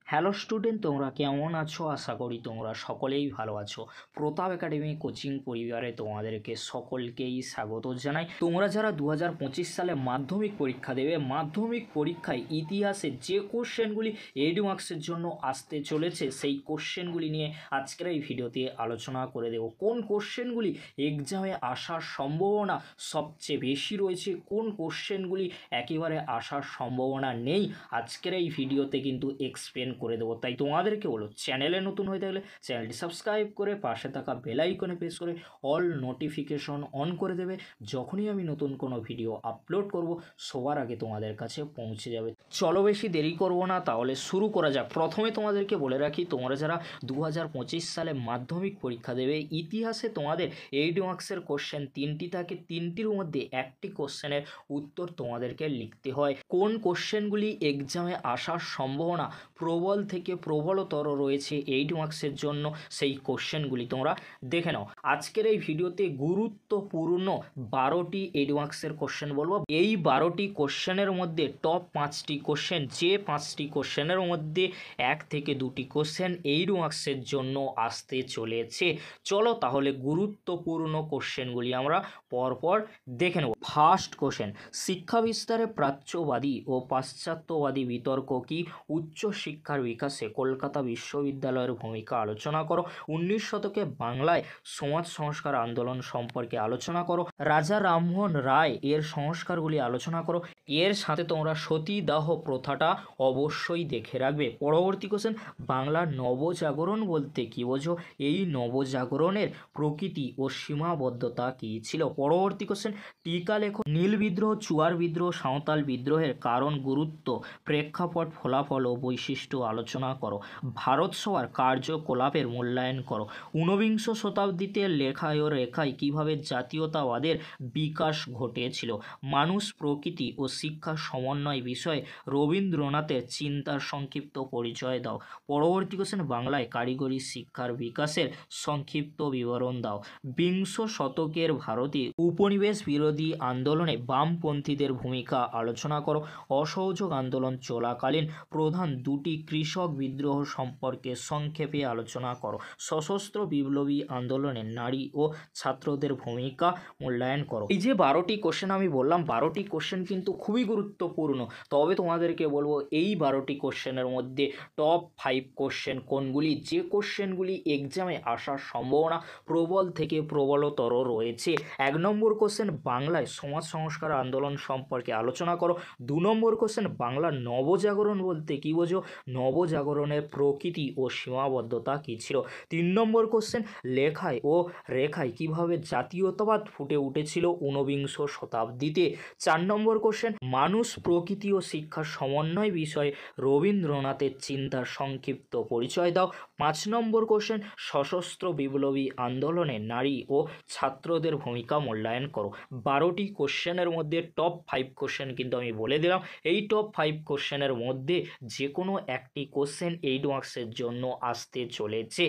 Hello student, তোমরা কেমন আছো? আশা করি তোমরা সকলেই ভালো আছো। প্রতাপ একাডেমি কোচিং পরিবারে তোমাদেরকে সকলকেই স্বাগত জানাই। তোমরা যারা 2025 সালে মাধ্যমিক পরীক্ষা দেবে, মাধ্যমিক পরীক্ষায় ইতিহাসে যে কোশ্চেনগুলি এইট মার্কসের জন্য আসতে চলেছে সেই কোশ্চেনগুলি নিয়ে আজকের এই ভিডিওতে আলোচনা করে দেব। কোন কোশ্চেনগুলি এক্সামে আসার সম্ভাবনা সবচেয়ে বেশি রয়েছে, কোন কোশ্চেনগুলি একেবারে আসার সম্ভাবনা নেই, আজকের এই ভিডিওতে কিন্তু এক্সপ্লেন করে দেবো। তাই তোমাদেরকে বলো, চ্যানেলে নতুন হয়ে থাকলে চ্যানেলটি সাবস্ক্রাইব করে পাশে থাকা বেল আইকনে প্রেস করে অল নোটিফিকেশন অন করে দেবে। যখনই আমি নতুন কোনো ভিডিও আপলোড করব সবার আগে তোমাদের কাছে পৌঁছে যাবে। চলো বেশি দেরি করব না, তাহলে শুরু করা যাক। প্রথমে তোমাদেরকে বলে রাখি, তোমরা যারা 2025 সালে মাধ্যমিক পরীক্ষা দেবে, ইতিহাসে তোমাদের 8 মার্কসের কোশ্চেন 3টি থাকে, 3টির মধ্যে একটি কোশ্চেনের উত্তর তোমাদেরকে লিখতে হয়। কোন কোশ্চেনগুলি এক্সামে আসার সম্ভাবনা প্রবল থেকে প্রবলতর রয়েছে 8 মার্কসের জন্য, সেই কোশ্চেনগুলি তোমরা দেখে নাও। আজকের এই ভিডিওতে গুরুত্বপূর্ণ 12টি 8 মার্কসের কোশ্চেন বলবো। এই 12টি কোশ্চেনের মধ্যে টপ 5টি কোশ্চেন, যে 5টি কোশ্চেনের মধ্যে 1 থেকে 2টি কোশ্চেন 8 মার্কসের জন্য আসতে চলেছে। চলো তাহলে গুরুত্বপূর্ণ কোশ্চেনগুলি আমরা পরপর দেখে নেব। ফার্স্ট কোশ্চেন, শিক্ষা বিস্তারে প্রাচ্যবাদী ও পাশ্চাত্যবাদী বিতর্ক কি? উচ্চ শিক্ষার বিকাশে কলকাতা বিশ্ববিদ্যালয়ের ভূমিকা আলোচনা করো। 19 শতকে বাংলায় সমাজ সংস্কার আন্দোলন সম্পর্কে আলোচনা করো। রাজা রামমোহন রায় এর সংস্কারগুলি আলোচনা করো। এর সাথে তোমরা সতীদাহ প্রথাটা অবশ্যই দেখে রাখবে। পরবর্তী কোশ্চেন, বাংলার নবজাগরণ বলতে কি বোঝো? এই নবজাগরণের প্রকৃতি ও সীমাবদ্ধতা কী ছিল? পরবর্তী কোশ্চেন, টিকা লেখো। নীল বিদ্রোহ, চুয়ার বিদ্রোহ, সাঁওতাল বিদ্রোহের কারণ, গুরুত্ব, প্রেক্ষাপট, ফলাফল ও বৈশিষ্ট্য আলোচনা করো। ভারত সভার কার্যকলাপের মূল্যায়ন করো। ঊনবিংশ শতাব্দীতে লেখায় ও রেখায় কীভাবে জাতীয়তাবাদের বিকাশ ঘটেছিল? মানুষ, প্রকৃতি ও শিক্ষার সমন্বয় বিষয়ে রবীন্দ্রনাথের চিন্তার সংক্ষিপ্ত পরিচয় দাও। পরবর্তী কোশ্চেন, বাংলায় কারিগরি শিক্ষার বিকাশের সংক্ষিপ্ত বিবরণ দাও। বিংশ শতকের ভারতে উপনিবেশ বিরোধী আন্দোলনে বামপন্থীদের ভূমিকা আলোচনা করো। অসহযোগ আন্দোলন চলাকালীন প্রধান 2টি কৃষক বিদ্রোহ সম্পর্কে সংক্ষেপে আলোচনা করো। সশস্ত্র বিপ্লবী আন্দোলনে নারী ও ছাত্রদের ভূমিকা মূল্যায়ন করো। এই যে 12টি কোশ্চেন আমি বললাম, 12টি কোশ্চেন কিন্তু খুবই গুরুত্বপূর্ণ। তবে তোমাদেরকে বলবো, এই 12টি কোশ্চেনের মধ্যে টপ 5 কোশ্চেন কোনগুলি, যে কোশ্চেনগুলি এক্সামে আসার সম্ভাবনা প্রবল থেকে প্রবলতর রয়েছে। 1 নম্বর কোশ্চেন, বাংলায় সমাজ সংস্কার আন্দোলন সম্পর্কে আলোচনা করো। 2 নম্বর কোশ্চেন, বাংলার নবজাগরণ বলতে কি বোঝো? নবজাগরণের প্রকৃতি ও সীমাবদ্ধতা কী ছিল? 3 নম্বর কোশ্চেন, লেখায় ও রেখায় কিভাবে জাতীয়তাবাদ ফুটে উঠেছিল ঊনবিংশ শতাব্দীতে? 4 নম্বর কোশ্চেন, মানুষ, প্রকৃতি ও শিক্ষার সমন্বয় বিষয়ে রবীন্দ্রনাথের চিন্তার সংক্ষিপ্ত পরিচয় দাও। 5 নম্বর কোশ্চেন, সশস্ত্র বিপ্লবী আন্দোলনে নারী ও ছাত্রদের ভূমিকা মূল্যায়ন করো। 12টি কোশ্চেনের মধ্যে টপ 5 কোশ্চেন কিন্তু আমি বলে দিলাম। এই টপ 5 কোশ্চেনের মধ্যে যে কোনো একটি কোশ্চেন 8 মার্কসের জন্য আসতে চলেছে।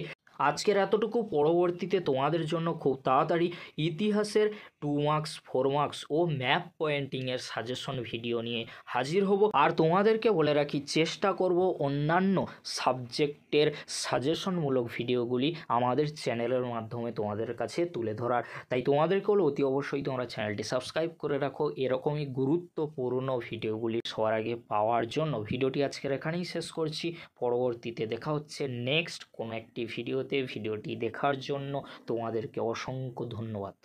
আজকের এতটুকু। পরবর্তীতে তোমাদের জন্য খুব তাড়াতাড়ি ইতিহাসের 2 মার্কস, 4 মার্কস ও ম্যাপ পয়েন্টিংয়ের সাজেশন ভিডিও নিয়ে হাজির হব। আর তোমাদেরকে বলে রাখি, চেষ্টা করব অন্যান্য সাবজেক্টের সাজেশনমূলক ভিডিওগুলি আমাদের চ্যানেলের মাধ্যমে তোমাদের কাছে তুলে ধরার। তাই তোমাদেরকে হলো অতি অবশ্যই তোমরা চ্যানেলটি সাবস্ক্রাইব করে রাখো এরকমই গুরুত্বপূর্ণ ভিডিওগুলি সবার আগে পাওয়ার জন্য। ভিডিওটি আজকের এখানেই শেষ করছি। পরবর্তীতে দেখা হচ্ছে নেক্সট কোনো একটি ভিডিওটি দেখার জন্য তোমাদেরকে অসংখ্য ধন্যবাদ।